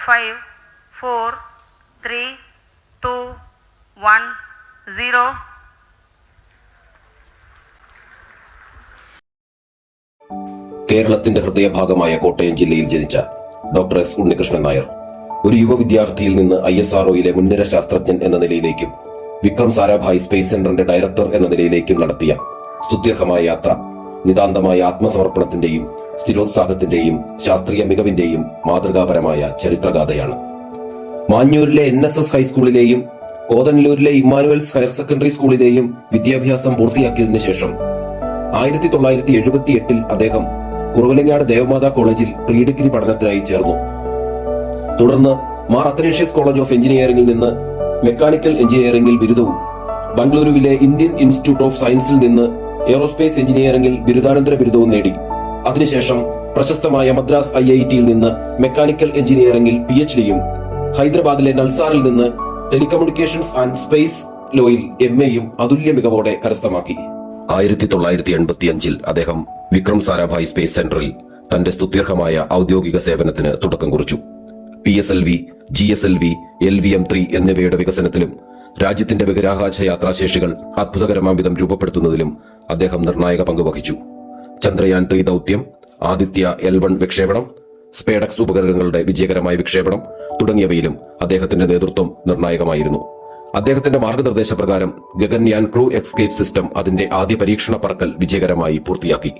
5, 4, 3, 2, 1, 0. കേരളത്തിന്റെ ഹൃദയഭാഗമായ കോട്ടയം ജില്ലയിൽ ജനിച്ച ഡോക്ടർ എസ് ഉണ്ണികൃഷ്ണൻ നായർ ഒരു യുവ വിദ്യാർത്ഥിയിൽ നിന്ന് ISROയിലെ മുൻനിര ശാസ്ത്രജ്ഞൻ എന്ന നിലയിലേക്കും വിക്രം സാരാഭായ് സ്പേസ് സെന്ററിന്റെ ഡയറക്ടർ എന്ന നിലയിലേക്കും നടത്തിയ സ്തുത്യർഹമായ യാത്ര നിതാന്തമായ ആത്മസമർപ്പണത്തിന്റെയും സ്ഥിരോത്സാഹത്തിന്റെയും ശാസ്ത്രീയ മികവിന്റെയും മാതൃകാപരമായ ചരിത്രഗാഥയാണ്. മാഞ്ഞൂരിലെ NSS ഹൈസ്കൂളിലെയും കോതനല്ലൂരിലെ ഇമ്മാനുവൽസ് ഹയർ സെക്കൻഡറി സ്കൂളിലെയും വിദ്യാഭ്യാസം പൂർത്തിയാക്കിയതിനു ശേഷം 1978 അദ്ദേഹം കുറവലങ്ങാട് ദേവമാതാ കോളേജിൽ പ്രീ ഡിഗ്രി പഠനത്തിനായി ചേർന്നു. തുടർന്ന് മാർ അത്തനേഷ്യസ് കോളേജ് ഓഫ് എഞ്ചിനീയറിംഗിൽ നിന്ന് മെക്കാനിക്കൽ എഞ്ചിനീയറിംഗിൽ ബിരുദവും ബംഗളൂരുവിലെ ഇന്ത്യൻ ഇൻസ്റ്റിറ്റ്യൂട്ട് ഓഫ് സയൻസിൽ നിന്ന് എയ്റോസ്പേസ് എഞ്ചിനീയറിംഗിൽ ബിരുദാനന്തര ബിരുദവും നേടി. അതിനുശേഷം പ്രശസ്തമായ മദ്രാസ് IITയിൽ നിന്ന് മെക്കാനിക്കൽ എഞ്ചിനീയറിംഗിൽ PhDയും ഹൈദരാബാദിലെ നൾസാറിൽ നിന്ന് ടെലികമ്മ്യൂണിക്കേഷൻസ് ആൻഡ് സ്പേസ് ലോയിൽ MAയും അതുല്യ മികവോടെ കരസ്ഥമാക്കി. 1985 അദ്ദേഹം വിക്രം സാരാഭായ് സ്പേസ് സെന്ററിൽ തന്റെ സ്തുത്യർഹമായ ഔദ്യോഗിക സേവനത്തിന് തുടക്കം കുറിച്ചു. PSLV, GSLV, LVM-3 എന്നിവയുടെ വികസനത്തിലും രാജ്യത്തിന്റെ ബഹിരാകാശ യാത്രാശേഷികൾ അത്ഭുതകരമാം വിധം രൂപപ്പെടുത്തുന്നതിലും അദ്ദേഹം നിർണായക പങ്കുവഹിച്ചു. ചന്ദ്രയാൻ 3 ദൌത്യം, ആദിത്യ L1 വിക്ഷേപണം, സ്പേഡക്സ് ഉപകരണങ്ങളുടെ വിജയകരമായ വിക്ഷേപണം തുടങ്ങിയവയിലും അദ്ദേഹത്തിന്റെ നേതൃത്വം നിർണായകമായിരുന്നു. അദ്ദേഹത്തിന്റെ മാർഗനിർദ്ദേശപ്രകാരം ഗഗൻയാൻ ക്രൂ എസ്കേപ്പ് സിസ്റ്റം അതിന്റെ ആദ്യ പരീക്ഷണ പറക്കൽ വിജയകരമായി പൂർത്തിയാക്കി.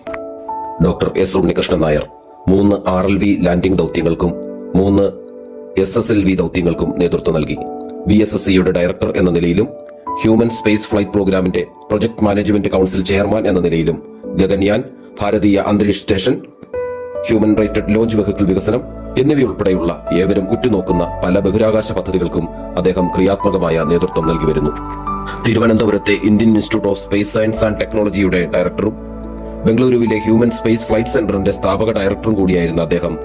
Doctor S Unnikrishnan Nair 3 RLV landing ദൌത്യങ്ങൾക്കും 3 SSLV ദൌത്യങ്ങൾക്കും നേതൃത്വം നൽകി. VSSCയുടെ ഡയറക്ടർ എന്ന നിലയിലും ഹ്യൂമൻ സ്പേസ് ഫ്ലൈറ്റ് പ്രോഗ്രാമിന്റെ പ്രൊജക്ട് മാനേജ്മെന്റ് കൌൺസിൽ ചെയർമാൻ എന്ന നിലയിലും Gaganyaan, Bharatiya Antariksh station, human rated launch vehicle വികസനം എന്നിവയുൾപ്പെടെയുള്ള ഏവരും ഉറ്റുനോക്കുന്ന പല ബഹിരാകാശ പദ്ധതികൾക്കും അദ്ദേഹം ക്രിയാത്മകമായ നേതൃത്വം നൽകി വരുന്നു. തിരുവനന്തപുരത്തെ Indian institute of space science and ടെക്നോളജിയുടെ ഡയറക്ടറും ബംഗളൂരുവിലെ ഹ്യൂമൻ സ്പേസ് ഫ്ലൈറ്റ് സെന്ററിന്റെ സ്ഥാപക ഡയറക്ടറും കൂടിയായിരുന്ന അദ്ദേഹം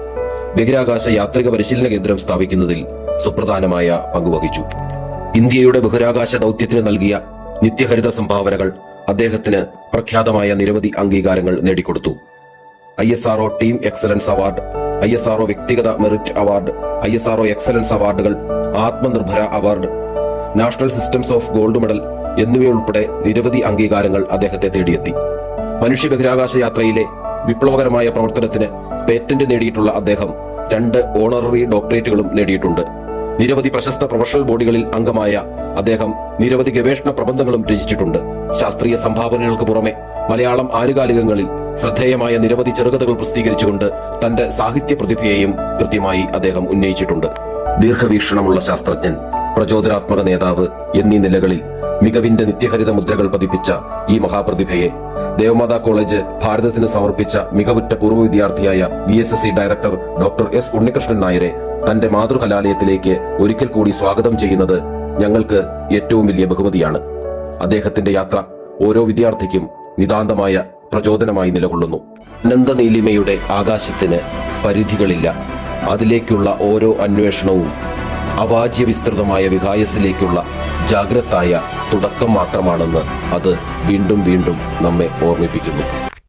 ബഹിരാകാശ യാത്രിക പരിശീലന കേന്ദ്രം സ്ഥാപിക്കുന്നതിൽ സുപ്രധാനമായ പങ്കുവഹിച്ചു. ഇന്ത്യയുടെ ബഹിരാകാശ ദൌത്യത്തിന് നൽകിയ നിത്യഹരിത സംഭാവനകൾ അദ്ദേഹത്തിന് പ്രഖ്യാതമായ നിരവധി അംഗീകാരങ്ങൾ നേടിക്കൊടുത്തു. ISRO team excellence award, ISRO വ്യക്തിഗത മെറിറ്റ് അവാർഡ്, ISRO എക്സലൻസ് അവാർഡുകൾ, Atmanirbhar award, national systems of gold medal എന്നിവയുൾപ്പെടെ നിരവധി അംഗീകാരങ്ങൾ അദ്ദേഹത്തെ തേടിയെത്തി. മനുഷ്യ ബഹിരാകാശ യാത്രയിലെ വിപ്ലവകരമായ പ്രവർത്തനത്തിന് പേറ്റന്റ് നേടിയിട്ടുള്ള അദ്ദേഹം 2 ഓണററി ഡോക്ടറേറ്റുകളും നേടിയിട്ടുണ്ട്. നിരവധി പ്രശസ്ത പ്രൊഫഷണൽ ബോഡികളിൽ അംഗമായ അദ്ദേഹം നിരവധി ഗവേഷണ പ്രബന്ധങ്ങളും രചിച്ചിട്ടുണ്ട്. ശാസ്ത്രീയ സംഭാവനകൾക്ക് പുറമെ മലയാളം ആനുകാലികങ്ങളിൽ ശ്രദ്ധേയമായ നിരവധി ചെറുകഥകൾ പ്രസിദ്ധീകരിച്ചുകൊണ്ട് തന്റെ സാഹിത്യ പ്രതിഭയെയും കൃത്യമായി അദ്ദേഹം ഉന്നയിച്ചിട്ടുണ്ട്. ദീർഘവീക്ഷണമുള്ള ശാസ്ത്രജ്ഞൻ, പ്രചോദനാത്മക നേതാവ് എന്നീ നിലകളിൽ മികവിന്റെ നിത്യഹരിത മുദ്രകൾ പതിപ്പിച്ച ഈ മഹാപ്രതിഭയെ ദേവമാതാ കോളേജ് ഭാരതത്തിന് സമർപ്പിച്ച മികവുറ്റ പൂർവ്വ വിദ്യാർത്ഥിയായ VSSC director doctor S Unnikrishnan നായരെ തന്റെ മാതൃകലാലയത്തിലേക്ക് ഒരിക്കൽ കൂടി സ്വാഗതം ചെയ്യുന്നത് ഞങ്ങൾക്ക് ഏറ്റവും വലിയ ബഹുമതിയാണ്. അദ്ദേഹത്തിന്റെ യാത്ര ഓരോ വിദ്യാർത്ഥിക്കും നിതാന്തമായ പ്രചോദനമായി നിലകൊള്ളുന്നു. അനന്തനീലിമയുടെ ആകാശത്തിന് പരിധികളില്ല. അതിലേക്കുള്ള ഓരോ അന്വേഷണവും അവാച്യ വിസ്തൃതമായ വികായസിലേക്കുള്ള ജാഗ്രതായ തുടക്കം മാത്രമാണെന്ന് അത് വീണ്ടും വീണ്ടും നമ്മെ ഓർമ്മിപ്പിക്കുന്നു.